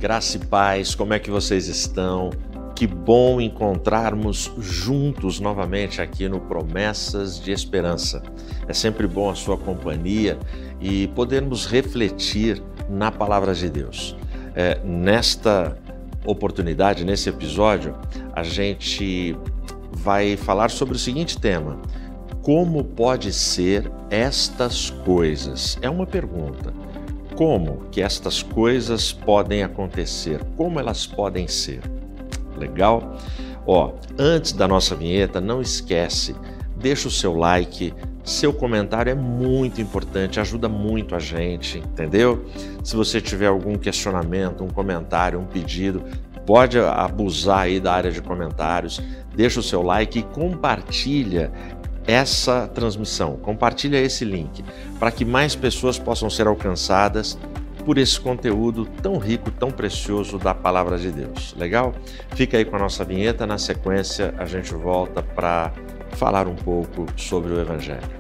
Graça e paz, como é que vocês estão? Que bom encontrarmos juntos novamente aqui no Promessas de Esperança. É sempre bom a sua companhia e podermos refletir na Palavra de Deus. Nesta oportunidade, nesse episódio, a gente vai falar sobre o seguinte tema: como pode ser estas coisas? É uma pergunta. Como que estas coisas podem acontecer? Como elas podem ser? Legal? Antes da nossa vinheta, não esquece, deixa o seu like, seu comentário é muito importante, ajuda muito a gente, entendeu? Se você tiver algum questionamento, um comentário, um pedido, pode abusar aí da área de comentários, deixa o seu like e compartilha essa transmissão, compartilha esse link, para que mais pessoas possam ser alcançadas por esse conteúdo tão rico, tão precioso da Palavra de Deus. Legal? Fica aí com a nossa vinheta, na sequência a gente volta para falar um pouco sobre o Evangelho.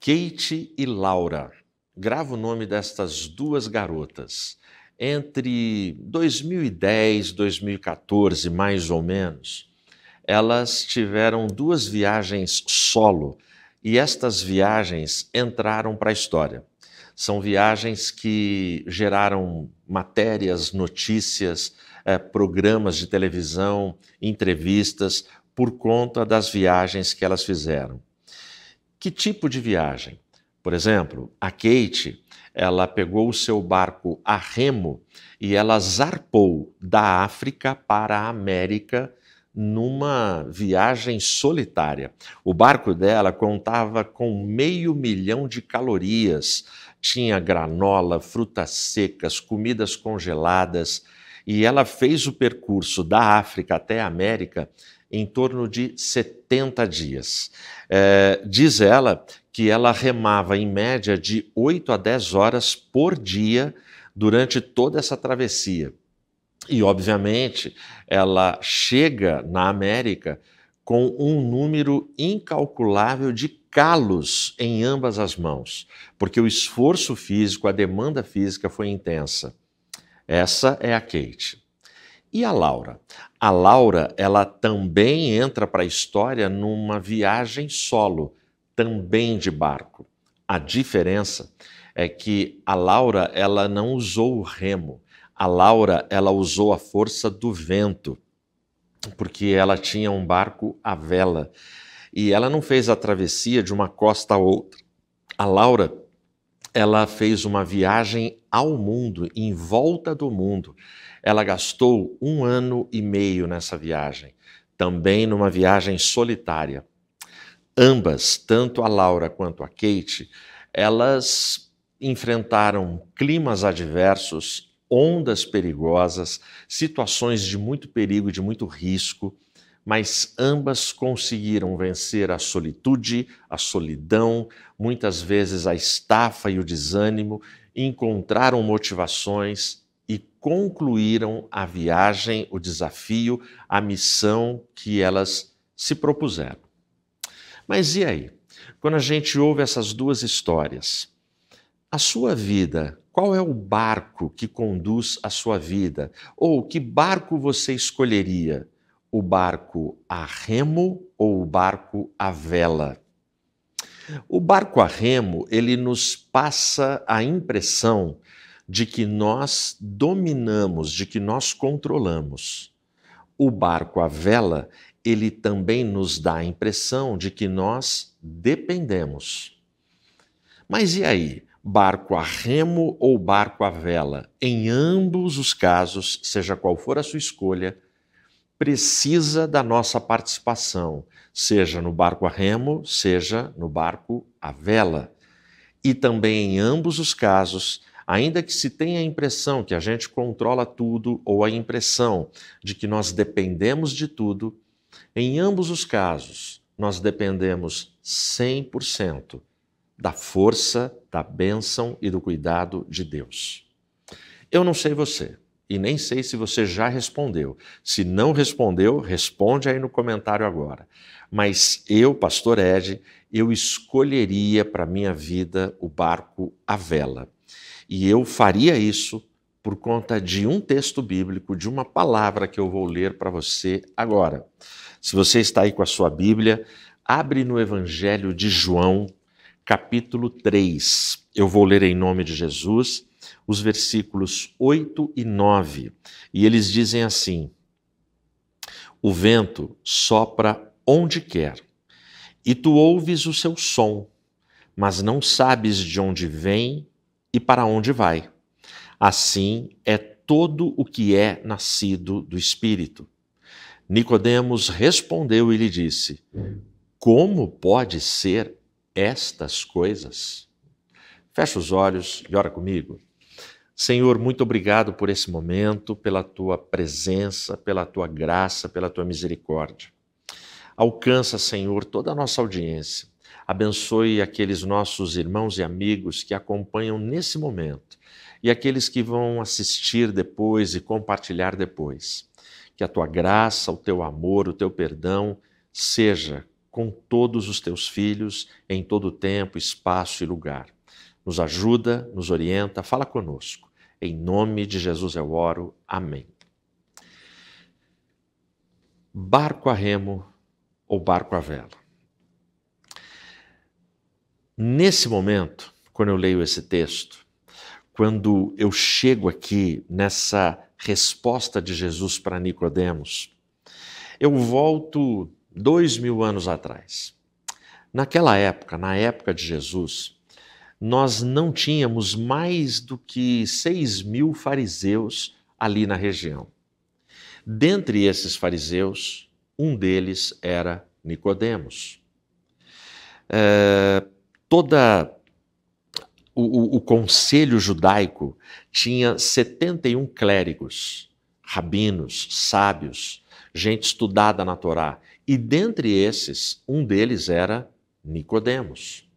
Kate e Laura. Grava o nome destas duas garotas. Entre 2010 e 2014, mais ou menos, elas tiveram duas viagens solo e estas viagens entraram para a história. São viagens que geraram matérias, notícias, programas de televisão, entrevistas, por conta das viagens que elas fizeram. Que tipo de viagem? Por exemplo, a Kate, ela pegou o seu barco a remo e ela zarpou da África para a América numa viagem solitária. O barco dela contava com 500 mil de calorias, tinha granola, frutas secas, comidas congeladas, e ela fez o percurso da África até a América em torno de 70 dias. Diz ela que ela remava em média de 8 a 10 horas por dia durante toda essa travessia. E, obviamente, ela chega na América com um número incalculável de calos em ambas as mãos, porque o esforço físico, a demanda física foi intensa. Essa é a Kate. E a Laura? A Laura, ela também entra para a história numa viagem solo, também de barco. A diferença é que a Laura, ela não usou o remo. A Laura, ela usou a força do vento, porque ela tinha um barco à vela. E ela não fez a travessia de uma costa a outra. A Laura, ela fez uma viagem ao mundo, em volta do mundo. Ela gastou 1 ano e meio nessa viagem, também numa viagem solitária. Ambas, tanto a Laura quanto a Kate, elas enfrentaram climas adversos, ondas perigosas, situações de muito perigo, de muito risco, mas ambas conseguiram vencer a solitude, a solidão, muitas vezes a estafa e o desânimo, encontraram motivações e concluíram a viagem, o desafio, a missão que elas se propuseram. Mas e aí? Quando a gente ouve essas duas histórias, a sua vida, qual é o barco que conduz a sua vida? Ou que barco você escolheria? O barco a remo ou o barco à vela? O barco a remo, ele nos passa a impressão de que nós dominamos, de que nós controlamos. O barco à vela, ele também nos dá a impressão de que nós dependemos. Mas e aí? Barco a remo ou barco à vela? Em ambos os casos, seja qual for a sua escolha, precisa da nossa participação, seja no barco a remo, seja no barco à vela. E também em ambos os casos, ainda que se tenha a impressão que a gente controla tudo ou a impressão de que nós dependemos de tudo, em ambos os casos, nós dependemos 100% da força, da bênção e do cuidado de Deus. Eu não sei você, e nem sei se você já respondeu. Se não respondeu, responde aí no comentário agora. Mas eu, pastor Ed, eu escolheria para minha vida o barco à vela. E eu faria isso por conta de um texto bíblico, de uma palavra que eu vou ler para você agora. Se você está aí com a sua Bíblia, abre no Evangelho de João, capítulo 3. Eu vou ler em nome de Jesus os versículos 8 e 9. E eles dizem assim: o vento sopra onde quer, e tu ouves o seu som, mas não sabes de onde vem e para onde vai. Assim é todo o que é nascido do Espírito. Nicodemos respondeu e lhe disse: como pode ser estas coisas? Fecha os olhos e ora comigo. Senhor, muito obrigado por esse momento, pela tua presença, pela tua graça, pela tua misericórdia. Alcança, Senhor, toda a nossa audiência. Abençoe aqueles nossos irmãos e amigos que acompanham nesse momento e aqueles que vão assistir depois e compartilhar depois. Que a tua graça, o teu amor, o teu perdão seja com todos os teus filhos em todo tempo, espaço e lugar. Nos ajuda, nos orienta, fala conosco. Em nome de Jesus eu oro. Amém. Barco a remo ou barco à vela? Nesse momento, quando eu leio esse texto, quando eu chego aqui nessa resposta de Jesus para Nicodemos, eu volto 2000 anos atrás. Naquela época, na época de Jesus, nós não tínhamos mais do que 6.000 fariseus ali na região. Dentre esses fariseus, um deles era Nicodemos. O conselho judaico tinha 71 clérigos, rabinos, sábios, gente estudada na Torá. E dentre esses, um deles era Nicodemos.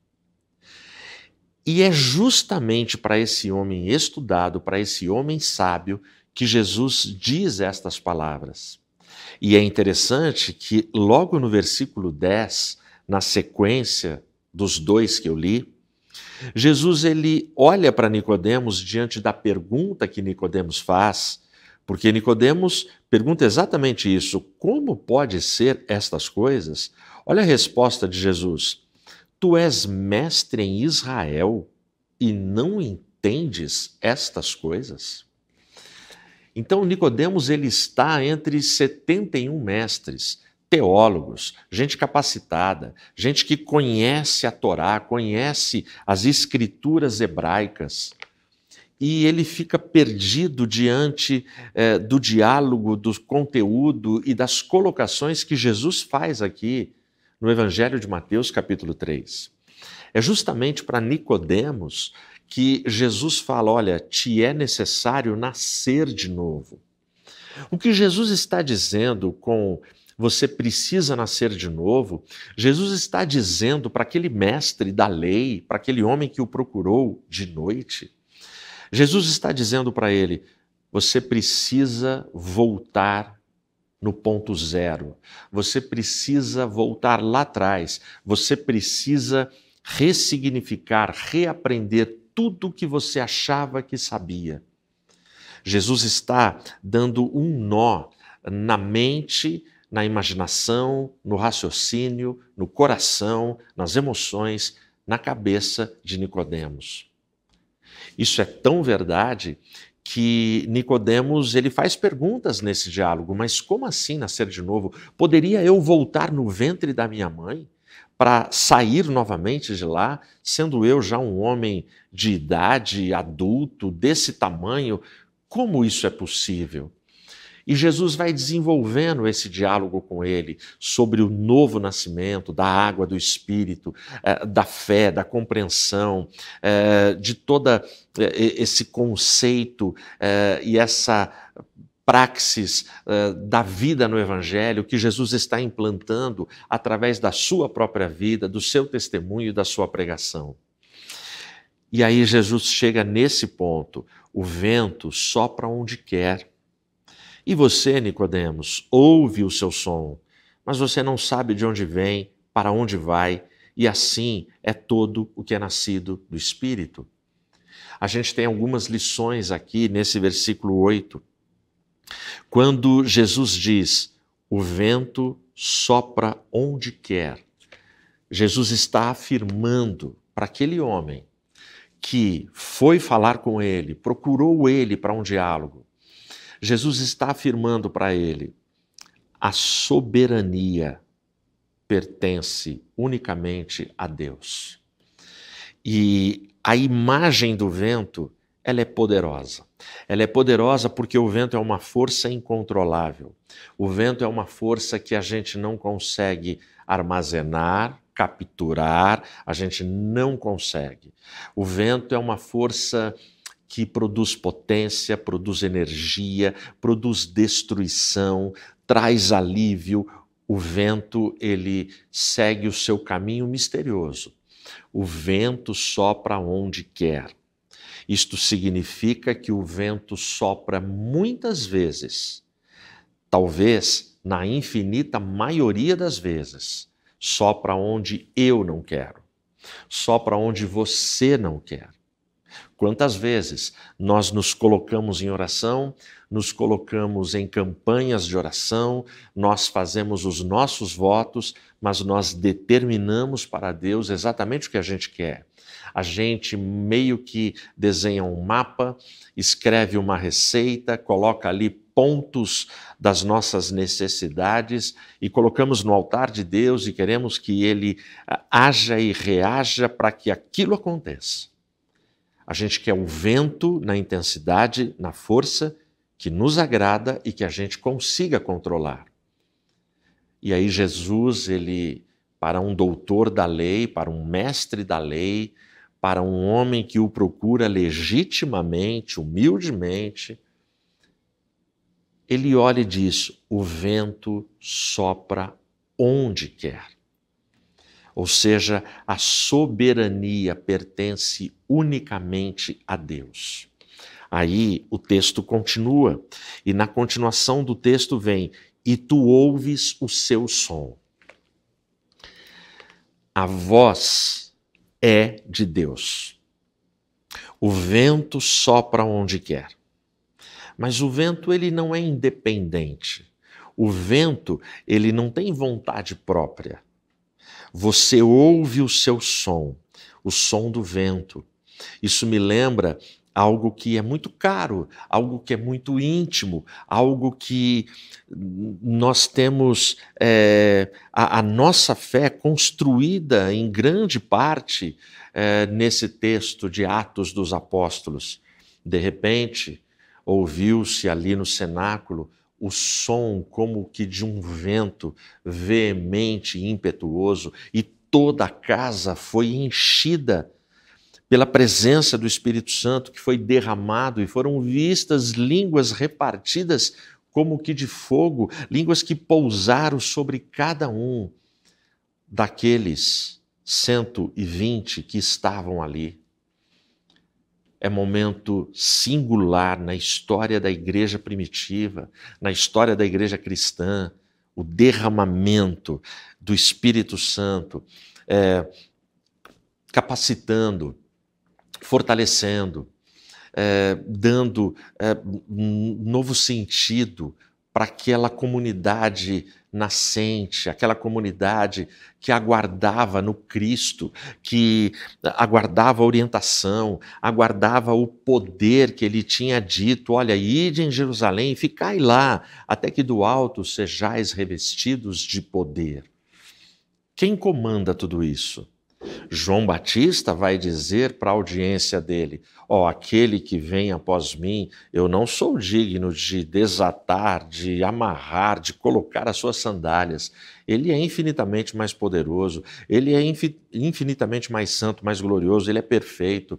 E é justamente para esse homem estudado, para esse homem sábio, que Jesus diz estas palavras. E é interessante que logo no versículo 10, na sequência dos dois que eu li, Jesus ele olha para Nicodemos diante da pergunta que Nicodemos faz, porque Nicodemos pergunta exatamente isso: como pode ser estas coisas? Olha a resposta de Jesus: tu és mestre em Israel e não entendes estas coisas? Então Nicodemos ele está entre 71 mestres, teólogos, gente capacitada, gente que conhece a Torá, conhece as escrituras hebraicas. E ele fica perdido diante do diálogo, do conteúdo e das colocações que Jesus faz aqui no Evangelho de Mateus, capítulo 3. É justamente para Nicodemos que Jesus fala: olha, te é necessário nascer de novo. O que Jesus está dizendo com você precisa nascer de novo, Jesus está dizendo para aquele mestre da lei, para aquele homem que o procurou de noite, Jesus está dizendo para ele: você precisa voltar no ponto zero, você precisa voltar lá atrás, você precisa ressignificar, reaprender tudo o que você achava que sabia. Jesus está dando um nó na mente, na imaginação, no raciocínio, no coração, nas emoções, na cabeça de Nicodemos. Isso é tão verdade que Nicodemos ele faz perguntas nesse diálogo: mas como assim nascer de novo? Poderia eu voltar no ventre da minha mãe para sair novamente de lá, sendo eu já um homem de idade, adulto, desse tamanho? Como isso é possível? E Jesus vai desenvolvendo esse diálogo com ele sobre o novo nascimento, da água do Espírito, da fé, da compreensão, de todo esse conceito e essa praxis da vida no Evangelho que Jesus está implantando através da sua própria vida, do seu testemunho e da sua pregação. E aí Jesus chega nesse ponto: o vento sopra onde quer. E você, Nicodemos, ouve o seu som, mas você não sabe de onde vem, para onde vai, e assim é todo o que é nascido do Espírito. A gente tem algumas lições aqui nesse versículo 8, quando Jesus diz: o vento sopra onde quer. Jesus está afirmando para aquele homem que foi falar com ele, procurou ele para um diálogo. Jesus está afirmando para ele: a soberania pertence unicamente a Deus. E a imagem do vento, ela é poderosa. Ela é poderosa porque o vento é uma força incontrolável. O vento é uma força que a gente não consegue armazenar, capturar, a gente não consegue. O vento é uma força que produz potência, produz energia, produz destruição, traz alívio. O vento, ele segue o seu caminho misterioso. O vento sopra onde quer. Isto significa que o vento sopra muitas vezes, talvez na infinita maioria das vezes, sopra onde eu não quero, sopra onde você não quer. Quantas vezes nós nos colocamos em oração, nos colocamos em campanhas de oração, nós fazemos os nossos votos, mas nós determinamos para Deus exatamente o que a gente quer. A gente meio que desenha um mapa, escreve uma receita, coloca ali pontos das nossas necessidades e colocamos no altar de Deus e queremos que Ele haja e reaja para que aquilo aconteça. A gente quer o vento na intensidade, na força, que nos agrada e que a gente consiga controlar. E aí Jesus, ele, para um doutor da lei, para um mestre da lei, para um homem que o procura legitimamente, humildemente, ele olha e diz: o vento sopra onde quer. Ou seja, a soberania pertence unicamente a Deus. Aí o texto continua, e na continuação do texto vem: e tu ouves o seu som. A voz é de Deus. O vento sopra onde quer. Mas o vento, ele não é independente. O vento, ele não tem vontade própria. Você ouve o seu som, o som do vento. Isso me lembra algo que é muito caro, algo que é muito íntimo, algo que nós temos a nossa fé construída em grande parte nesse texto de Atos dos Apóstolos. De repente, ouviu-se ali no cenáculo o som como que de um vento veemente e impetuoso, e toda a casa foi enchida pela presença do Espírito Santo que foi derramado, e foram vistas línguas repartidas como que de fogo, línguas que pousaram sobre cada um daqueles 120 que estavam ali. É momento singular na história da igreja primitiva, na história da igreja cristã, o derramamento do Espírito Santo, capacitando, fortalecendo, dando novo sentido para aquela comunidade nascente, aquela comunidade que aguardava no Cristo, que aguardava a orientação, aguardava o poder que ele tinha dito: olha, ide em Jerusalém e ficai lá, até que do alto sejais revestidos de poder. Quem comanda tudo isso? João Batista vai dizer para a audiência dele: aquele que vem após mim, eu não sou digno de desatar, de amarrar, de colocar as suas sandálias. Ele é infinitamente mais poderoso, ele é infinitamente mais santo, mais glorioso, ele é perfeito.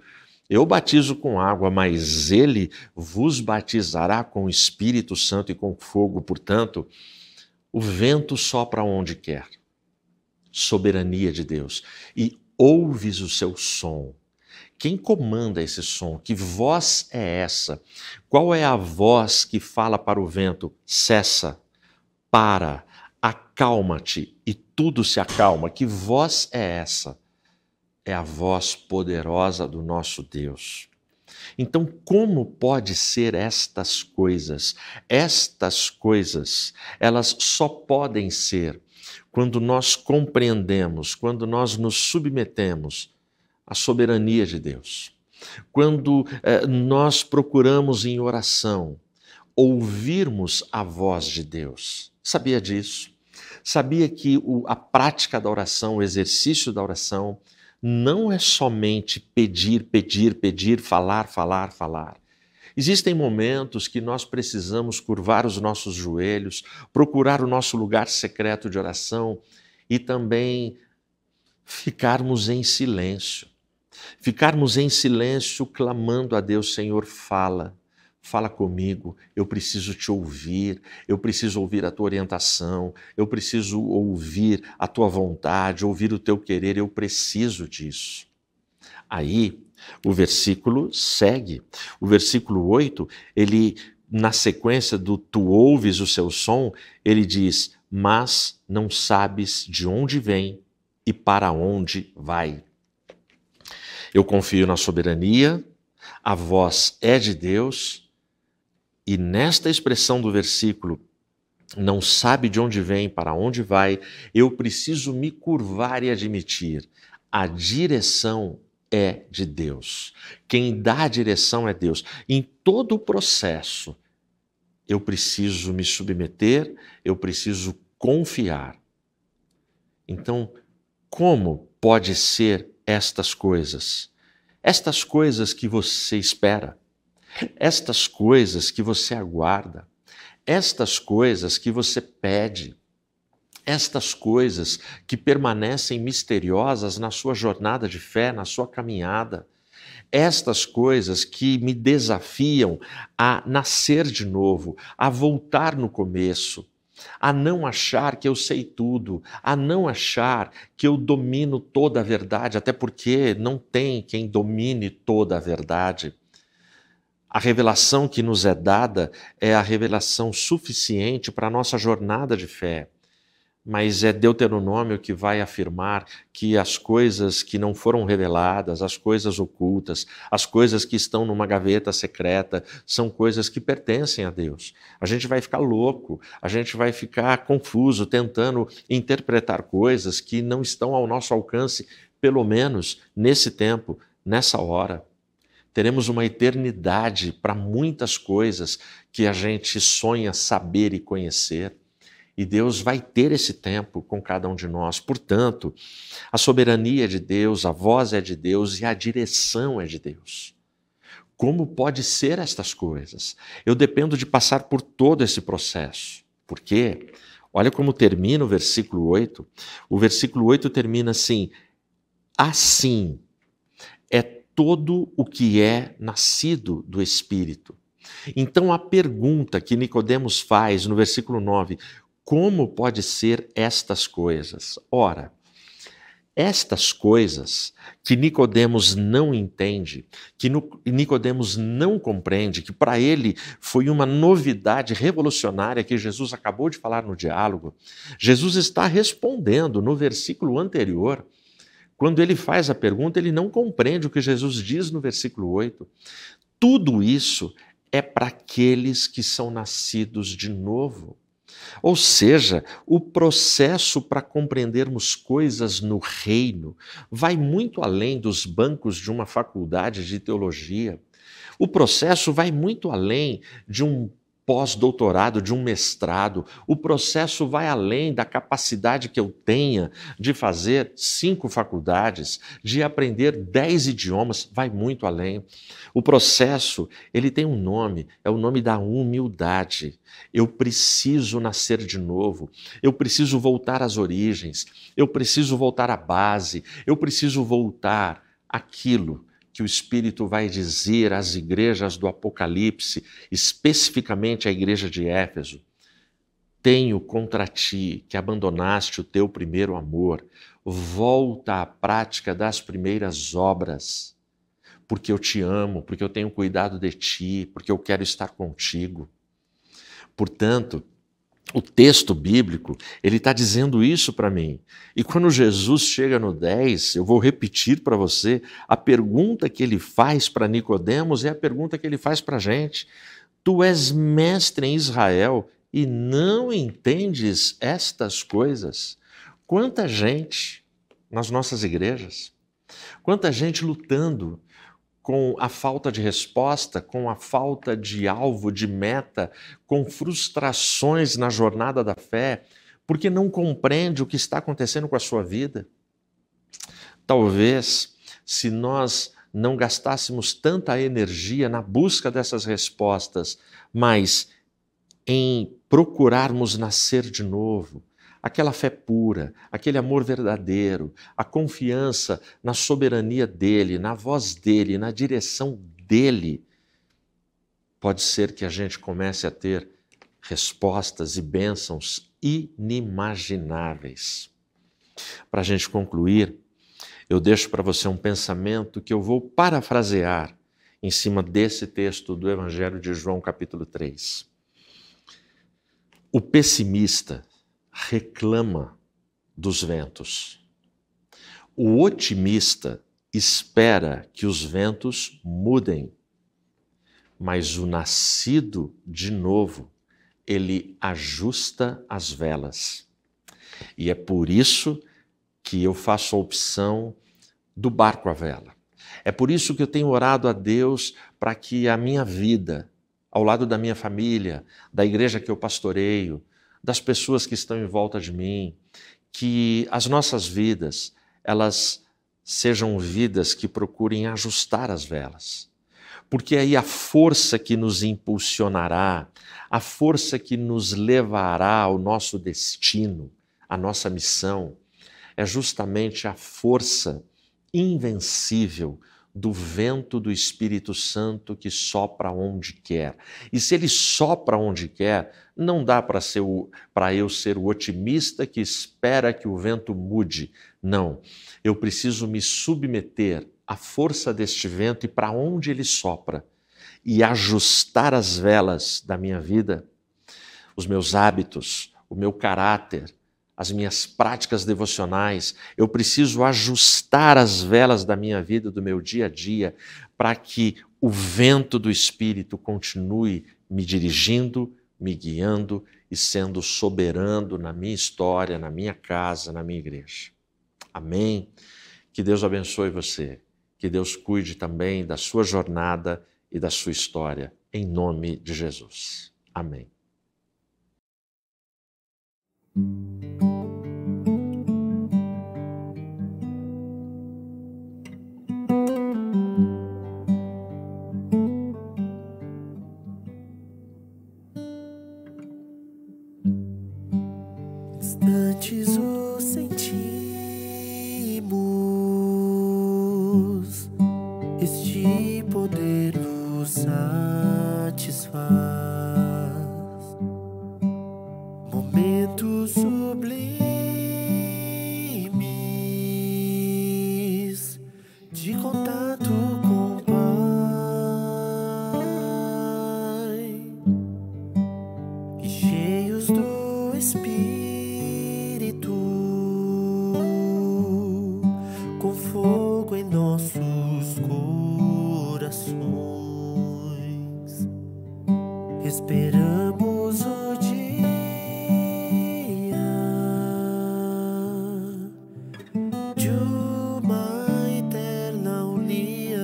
Eu batizo com água, mas ele vos batizará com o Espírito Santo e com fogo. Portanto, o vento sopra onde quer. Soberania de Deus. E ouves o seu som. Quem comanda esse som? Que voz é essa? Qual é a voz que fala para o vento? Cessa, para, acalma-te, e tudo se acalma. Que voz é essa? É a voz poderosa do nosso Deus. Então, como pode ser estas coisas? Estas coisas, elas só podem ser quando nós compreendemos, quando nós nos submetemos à soberania de Deus. Quando nós procuramos em oração ouvirmos a voz de Deus. Sabia disso? Sabia que a prática da oração, o exercício da oração, não é somente pedir, pedir, pedir, falar, falar, falar. Existem momentos que nós precisamos curvar os nossos joelhos, procurar o nosso lugar secreto de oração e também ficarmos em silêncio. Ficarmos em silêncio clamando a Deus, Senhor, fala. Fala comigo, eu preciso te ouvir, eu preciso ouvir a tua orientação, eu preciso ouvir a tua vontade, ouvir o teu querer, eu preciso disso. Aí, o versículo segue. O versículo 8, ele, na sequência do tu ouves o seu som, ele diz, mas não sabes de onde vem e para onde vai. Eu confio na soberania, a voz é de Deus, e nesta expressão do versículo, não sabe de onde vem, para onde vai, eu preciso me curvar e admitir, a direção é de Deus. Quem dá a direção é Deus. Em todo o processo, eu preciso me submeter, eu preciso confiar. Então, como pode ser estas coisas? Estas coisas que você espera, estas coisas que você aguarda, estas coisas que você pede, estas coisas que permanecem misteriosas na sua jornada de fé, na sua caminhada, estas coisas que me desafiam a nascer de novo, a voltar no começo, a não achar que eu sei tudo, a não achar que eu domino toda a verdade, até porque não tem quem domine toda a verdade. A revelação que nos é dada é a revelação suficiente para a nossa jornada de fé. Mas é Deuteronômio que vai afirmar que as coisas que não foram reveladas, as coisas ocultas, as coisas que estão numa gaveta secreta, são coisas que pertencem a Deus. A gente vai ficar louco, a gente vai ficar confuso, tentando interpretar coisas que não estão ao nosso alcance, pelo menos nesse tempo, nessa hora. Teremos uma eternidade para muitas coisas que a gente sonha saber e conhecer. E Deus vai ter esse tempo com cada um de nós. Portanto, a soberania é de Deus, a voz é de Deus e a direção é de Deus. Como pode ser estas coisas? Eu dependo de passar por todo esse processo. Por quê? Olha como termina o versículo 8. O versículo 8 termina assim, assim é todo o que é nascido do Espírito. Então a pergunta que Nicodemos faz no versículo 9, como pode ser estas coisas? Ora, estas coisas que Nicodemos não entende, que Nicodemos não compreende, que para ele foi uma novidade revolucionária que Jesus acabou de falar no diálogo, Jesus está respondendo no versículo anterior. Quando ele faz a pergunta, ele não compreende o que Jesus diz no versículo 8. Tudo isso é para aqueles que são nascidos de novo. Ou seja, o processo para compreendermos coisas no reino vai muito além dos bancos de uma faculdade de teologia. O processo vai muito além de um pós-doutorado, de um mestrado. O processo vai além da capacidade que eu tenha de fazer 5 faculdades, de aprender 10 idiomas, vai muito além. O processo, ele tem um nome, é o nome da humildade. Eu preciso nascer de novo, eu preciso voltar às origens, eu preciso voltar à base, eu preciso voltar àquilo que o Espírito vai dizer às igrejas do Apocalipse, especificamente à igreja de Éfeso. Tenho contra ti que abandonaste o teu primeiro amor, volta à prática das primeiras obras. porque eu te amo, porque eu tenho cuidado de ti, porque eu quero estar contigo. Portanto, o texto bíblico, ele está dizendo isso para mim. E quando Jesus chega no 10, eu vou repetir para você, a pergunta que ele faz para Nicodemos é a pergunta que ele faz para a gente. Tu és mestre em Israel e não entendes estas coisas? Quanta gente nas nossas igrejas, quanta gente lutando com a falta de resposta, com a falta de alvo, de meta, com frustrações na jornada da fé, porque não compreende o que está acontecendo com a sua vida. Talvez, se nós não gastássemos tanta energia na busca dessas respostas, mas em procurarmos nascer de novo, aquela fé pura, aquele amor verdadeiro, a confiança na soberania dele, na voz dele, na direção dele, pode ser que a gente comece a ter respostas e bênçãos inimagináveis. Para a gente concluir, eu deixo para você um pensamento que eu vou parafrasear em cima desse texto do Evangelho de João, capítulo 3. O pessimista reclama dos ventos. O otimista espera que os ventos mudem, mas o nascido de novo, ele ajusta as velas. E é por isso que eu faço a opção do barco à vela. É por isso que eu tenho orado a Deus para que a minha vida, ao lado da minha família, da igreja que eu pastoreio, das pessoas que estão em volta de mim, que as nossas vidas, elas sejam vidas que procurem ajustar as velas. Porque aí a força que nos impulsionará, a força que nos levará ao nosso destino, à nossa missão, é justamente a força invencível do vento do Espírito Santo que sopra onde quer. E se ele sopra onde quer, não dá para eu ser o otimista que espera que o vento mude. Não, eu preciso me submeter à força deste vento e para onde ele sopra e ajustar as velas da minha vida, os meus hábitos, o meu caráter, as minhas práticas devocionais. Eu preciso ajustar as velas da minha vida, do meu dia a dia, para que o vento do Espírito continue me dirigindo, me guiando e sendo soberano na minha história, na minha casa, na minha igreja. Amém? Que Deus abençoe você. Que Deus cuide também da sua jornada e da sua história, em nome de Jesus. Amém. Instantes o sentimos, este poder nos satisfaz. Momentos sublimes de contato com o Pai e cheios do Espírito, com fogo em nossos corações. Esperamos o dia de uma eterna união.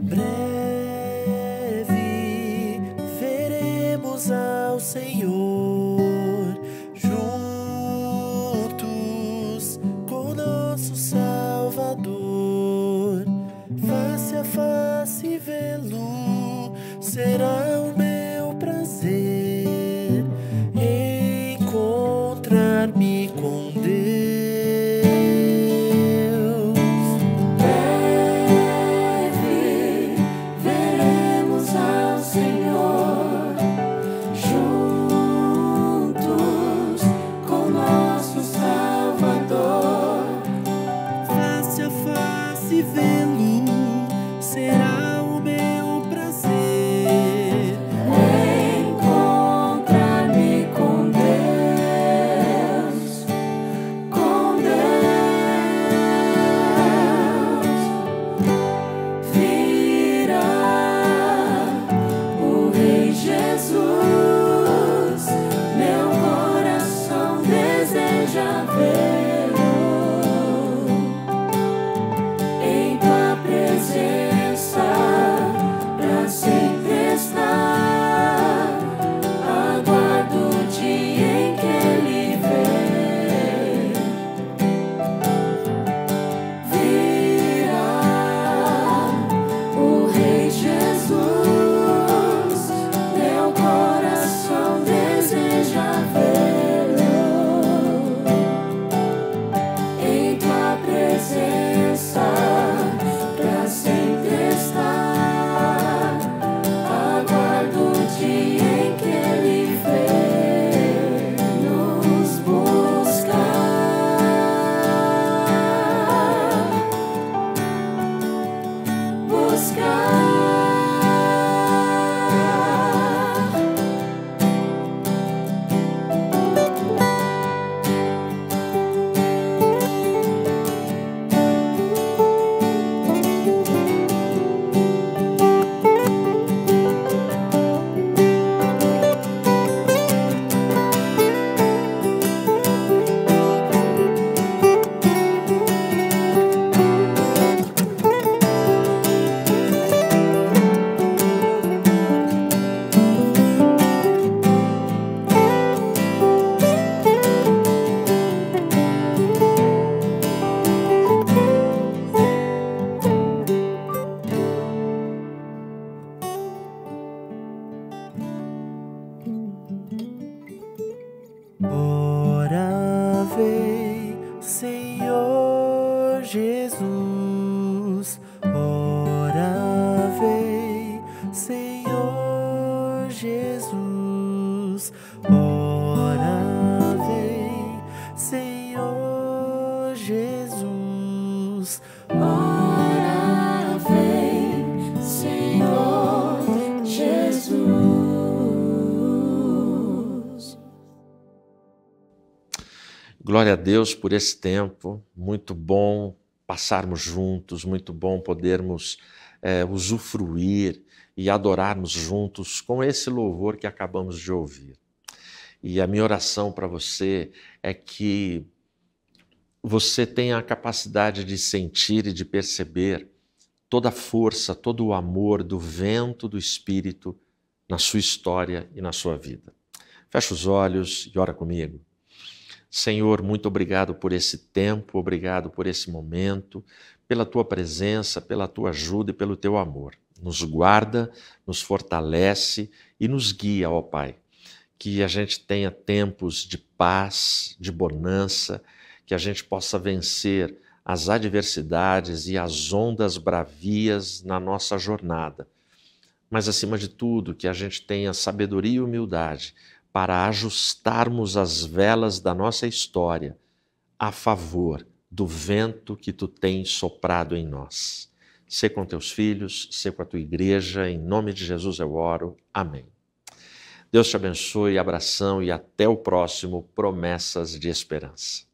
Breve veremos ao Senhor, juntos com nosso Salvador. Face a face vê-lo será o meu prazer, encontrar-me com Deus. Breve veremos ao Senhor, juntos com nosso Salvador. Ora vem, Senhor Jesus. Ora vem, Senhor Jesus. Ora vem, Senhor Jesus. Ora vem, Senhor Jesus. Glória a Deus por esse tempo, muito bom passarmos juntos, muito bom podermos usufruir e adorarmos juntos com esse louvor que acabamos de ouvir. E a minha oração para você é que você tenha a capacidade de sentir e de perceber toda a força, todo o amor do vento do Espírito na sua história e na sua vida. Fecha os olhos e ora comigo. Senhor, muito obrigado por esse tempo, obrigado por esse momento, pela Tua presença, pela Tua ajuda e pelo Teu amor. Nos guarda, nos fortalece e nos guia, ó Pai. Que a gente tenha tempos de paz, de bonança, que a gente possa vencer as adversidades e as ondas bravias na nossa jornada. Mas, acima de tudo, que a gente tenha sabedoria e humildade para ajustarmos as velas da nossa história a favor do vento que Tu tens soprado em nós. Sê com Teus filhos, sê com a Tua igreja, em nome de Jesus eu oro. Amém. Deus te abençoe, abração e até o próximo Promessas de Esperança.